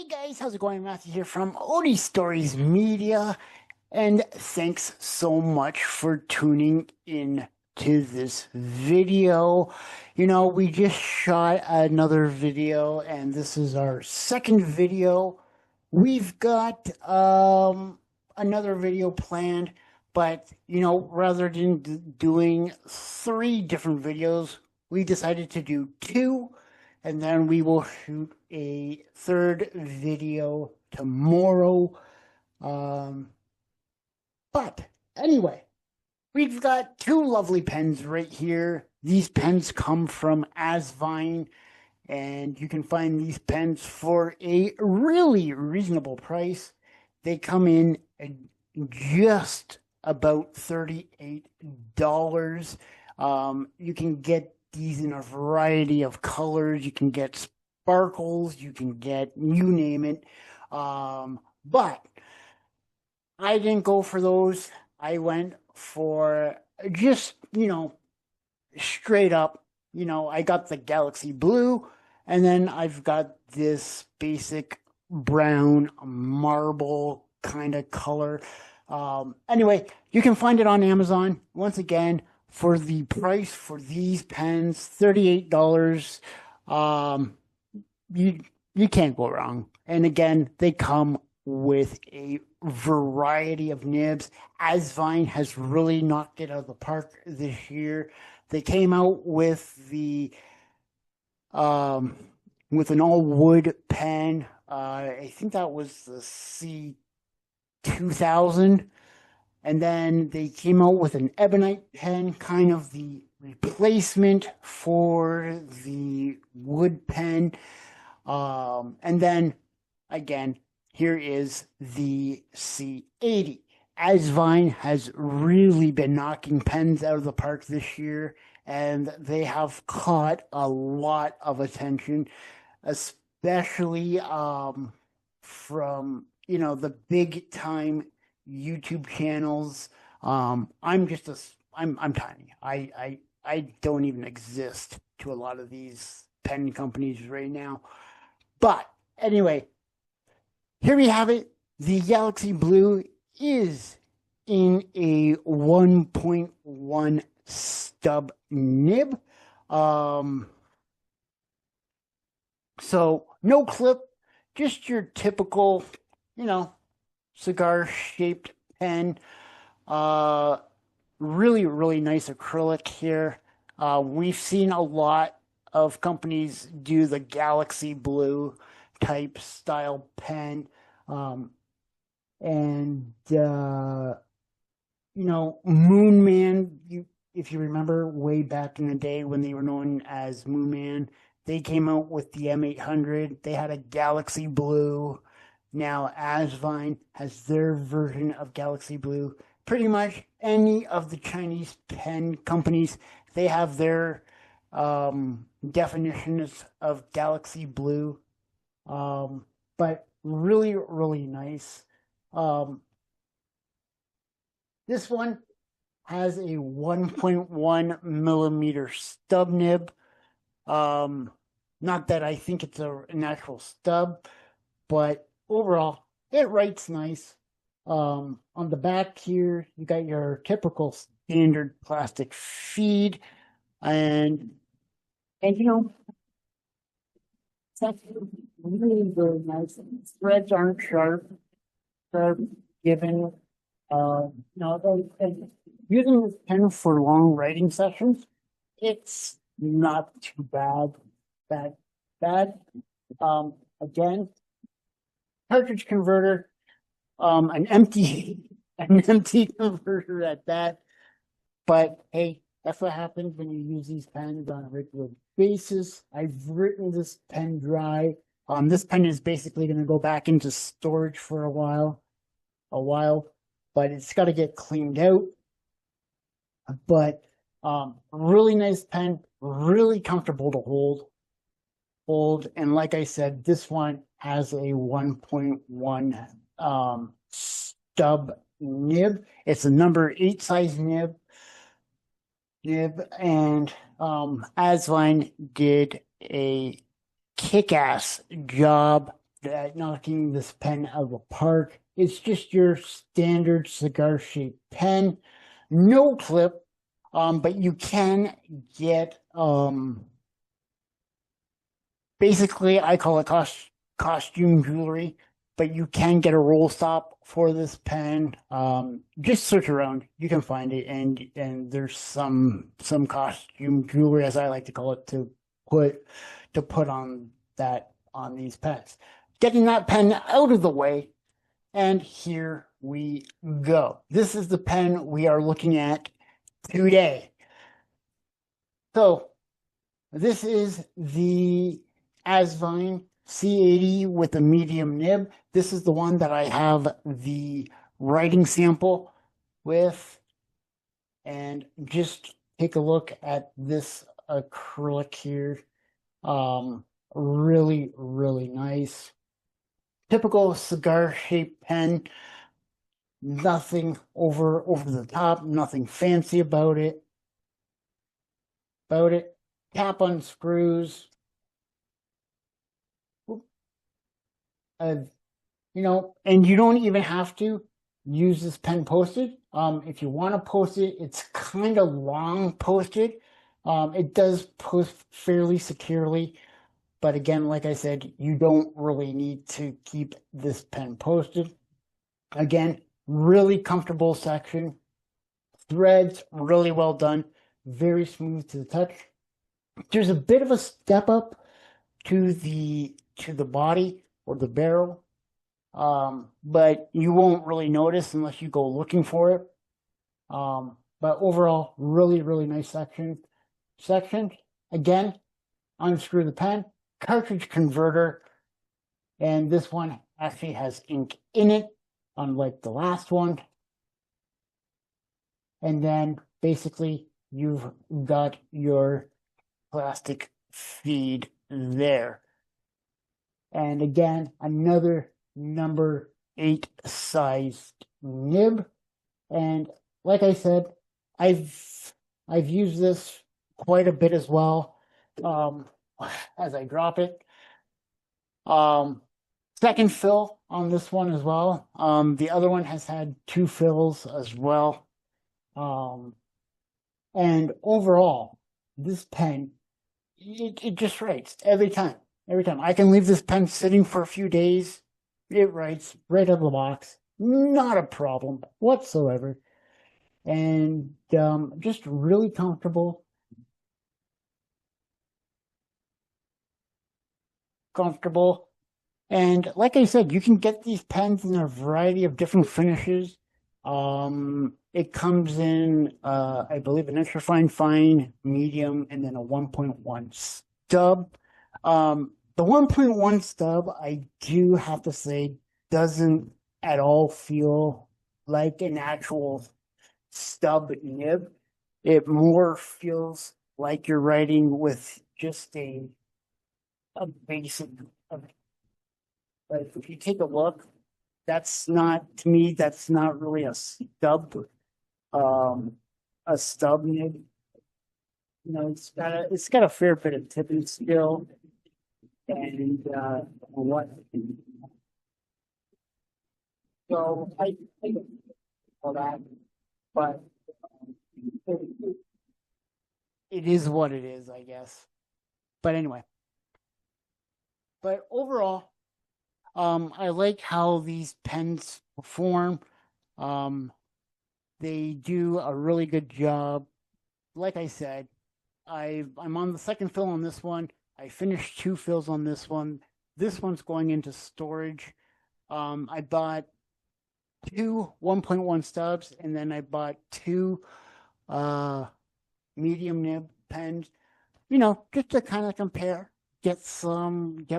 Guys, how's it going? Matthew here from Odie Stories Media, and thanks so much for tuning in to this video. We just shot another video, and this is our second video. We've got another video planned, but rather than doing three different videos, we decided to do two, and then we will shoot a third video tomorrow. But anyway, we've got two lovely pens right here. These pens come from Asvine, and you can find these pens for a really reasonable price. They come in at just about $38. You can get these in a variety of colors. You can get sparkles, you can get you name it. But I didn't go for those. I went for just, straight up, I got the Galaxy Blue, and then I've got this basic brown marble kind of color. Anyway, you can find it on Amazon. Once again, for the price for these pens, $38. You can't go wrong. And again, they come with a variety of nibs. Asvine has really knocked it out of the park this year. They came out with the with an all wood pen. I think that was the C2000. And then they came out with an ebonite pen, kind of the replacement for the wood pen. And then, again, here is the C80. Asvine has really been knocking pens out of the park this year, and they have caught a lot of attention, especially from, the big time YouTube channels. I'm tiny. I don't even exist to a lot of these pen companies right now. But anyway, here we have it. The Galaxy Blue is in a 1.1 stub nib. So no clip, just your typical, cigar-shaped pen. Really, really nice acrylic here. We've seen a lot of companies do the Galaxy Blue type style pen. Moon Man, if you remember way back in the day when they were known as Moon Man, they came out with the M800. They had a Galaxy Blue. Now Asvine has their version of Galaxy Blue. Pretty much any of the Chinese pen companies, they have their definitions of Galaxy Blue. But really, really nice. This one has a 1.1 millimeter stub nib. Not that I think it's an actual stub, but overall, it writes nice. On the back here, you got your typical standard plastic feed, and that's really, really nice. Threads aren't sharp. They're given, using this pen for long writing sessions, it's not too bad. Again, cartridge converter, an empty converter at that. But hey, that's what happens when you use these pens on a regular basis. I've written this pen dry. This pen is basically going to go back into storage for a while, but it's got to get cleaned out. But really nice pen, really comfortable to hold, and like I said, this one has a 1.1 stub nib. It's a number 8 size nib, and Asvine did a kick-ass job at knocking this pen out of the park. It's just your standard cigar-shaped pen, no clip, but you can get basically I call it costume jewelry, but you can get a roll stop for this pen. Just search around, you can find it, and there's some costume jewelry, as I like to call it, to put on these pens. Getting that pen out of the way, and here we go. This is the pen we are looking at today. So this is the Asvine C80 with a medium nib. This is the one that I have the writing sample with. And just take a look at this acrylic here. Really, really nice. Typical cigar-shaped pen. Nothing over the top, nothing fancy about it. Cap unscrews. And you don't even have to use this pen posted. If you want to post it, it's kind of long posted. It does post fairly securely, but again, like I said, you don't really need to keep this pen posted. Again, really comfortable section. Threads, really well done. Very smooth to the touch. There's a bit of a step up to the body or the barrel, but you won't really notice unless you go looking for it. But overall, really, really nice section. Again, unscrew the pen, cartridge converter, and this one actually has ink in it, unlike the last one. And then basically you've got your plastic feed there. And again, another number 8 sized nib. And like I said, I've used this quite a bit as well, as I drop it. Second fill on this one as well. The other one has had 2 fills as well. And overall, this pen, it just writes every time. I can leave this pen sitting for a few days. It writes right out of the box. Not a problem whatsoever. And just really comfortable. And like I said, you can get these pens in a variety of different finishes. It comes in, I believe, an extra fine, medium, and then a 1.1 stub. The 1.1 stub, I do have to say, doesn't at all feel like an actual stub nib. It more feels like you're writing with just a basic. But if you take a look, that's not, to me, that's not really a stub nib. It's got a fair bit of tipping still, and what. So I think all that, but it is what it is, I guess. But anyway, overall, I like how these pens perform. They do a really good job. Like I said, I'm on the second fill on this one. I finished 2 fills on this one. This one's going into storage. I bought 2 1.1 stubs, and then I bought 2 medium nib pens, just to kind of compare, get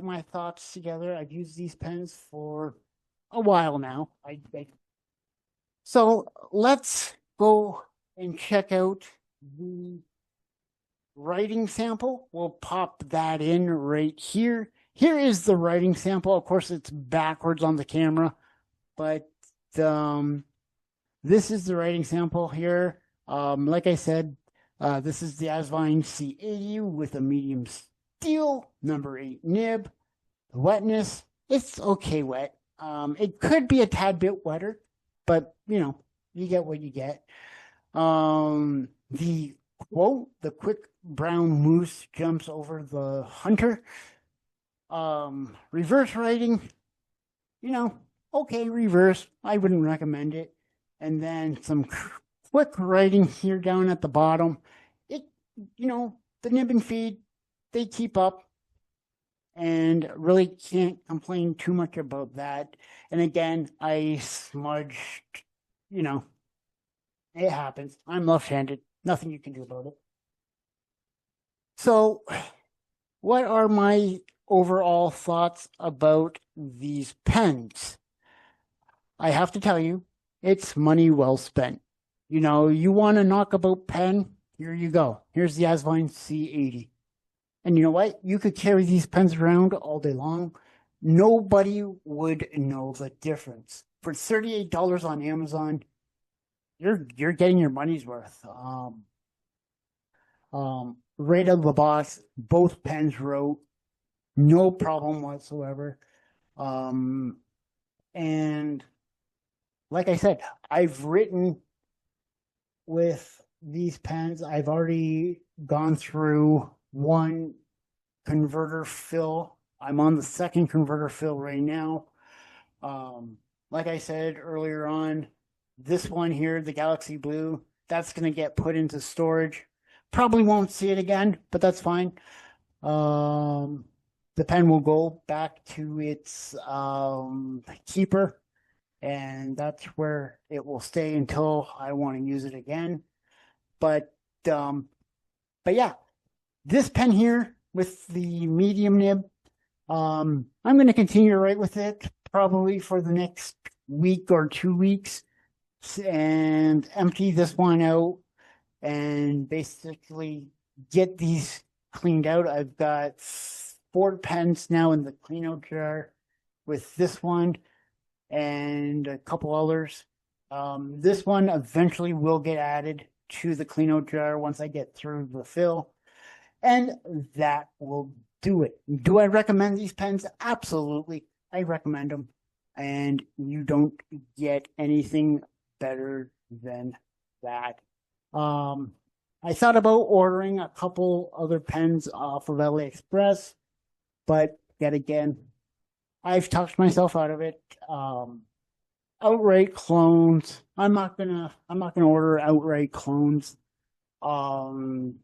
my thoughts together. I've used these pens for a while now. So let's go and check out the writing sample. We'll pop that in right here. Here is the writing sample. Of course, it's backwards on the camera, but this is the writing sample here. Like I said, this is the Asvine C80 with a medium steel, number 8 nib. The wetness, It's okay wet. It could be a tad bit wetter, but you know, you get what you get. The quote, the quick brown moose jumps over the hunter. Reverse riding, you know, okay, reverse. I wouldn't recommend it. And then some quick riding here down at the bottom. It, you know, the nib and feed, they keep up and really can't complain too much about that. And again, I smudged, you know, it happens. I'm left-handed. Nothing you can do about it. So, what are my overall thoughts about these pens? I have to tell you, it's money well spent. You know, you want a knockabout pen? Here you go. Here's the Asvine C80. And you know what? You could carry these pens around all day long. Nobody would know the difference. For $38 on Amazon, you're getting your money's worth. Right out of the box, both pens wrote, no problem whatsoever. And like I said, I've written with these pens. I've already gone through one converter fill. I'm on the second converter fill right now. Like I said earlier on, this one here, the Galaxy Blue, that's going to get put into storage. Probably won't see it again, but that's fine. The pen will go back to its keeper, and that's where it will stay until I want to use it again. But yeah, this pen here with the medium nib, I'm going to continue to write with it probably for the next week or 2 weeks and empty this one out and basically get these cleaned out. I've got 4 pens now in the clean out jar with this one and a couple others. This one eventually will get added to the clean out jar once I get through the fill, and that will do it. Do I recommend these pens? Absolutely. I recommend them, and you don't get anything better than that. I thought about ordering a couple other pens off of AliExpress, but yet again, I've talked myself out of it. Outright clones. I'm not gonna order outright clones. You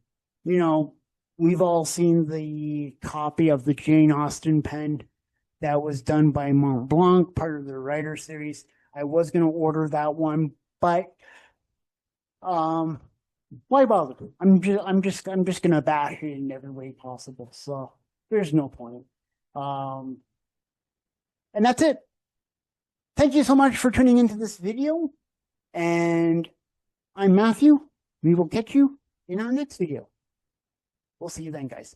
know, we've all seen the copy of the Jane Austen pen that was done by Mont Blanc, part of the writer series. I was gonna order that one, but why bother? I'm just gonna bash it in every way possible. So there's no point. And that's it. Thank you so much for tuning into this video. And I'm Matthew. We will catch you in our next video. We'll see you then, guys.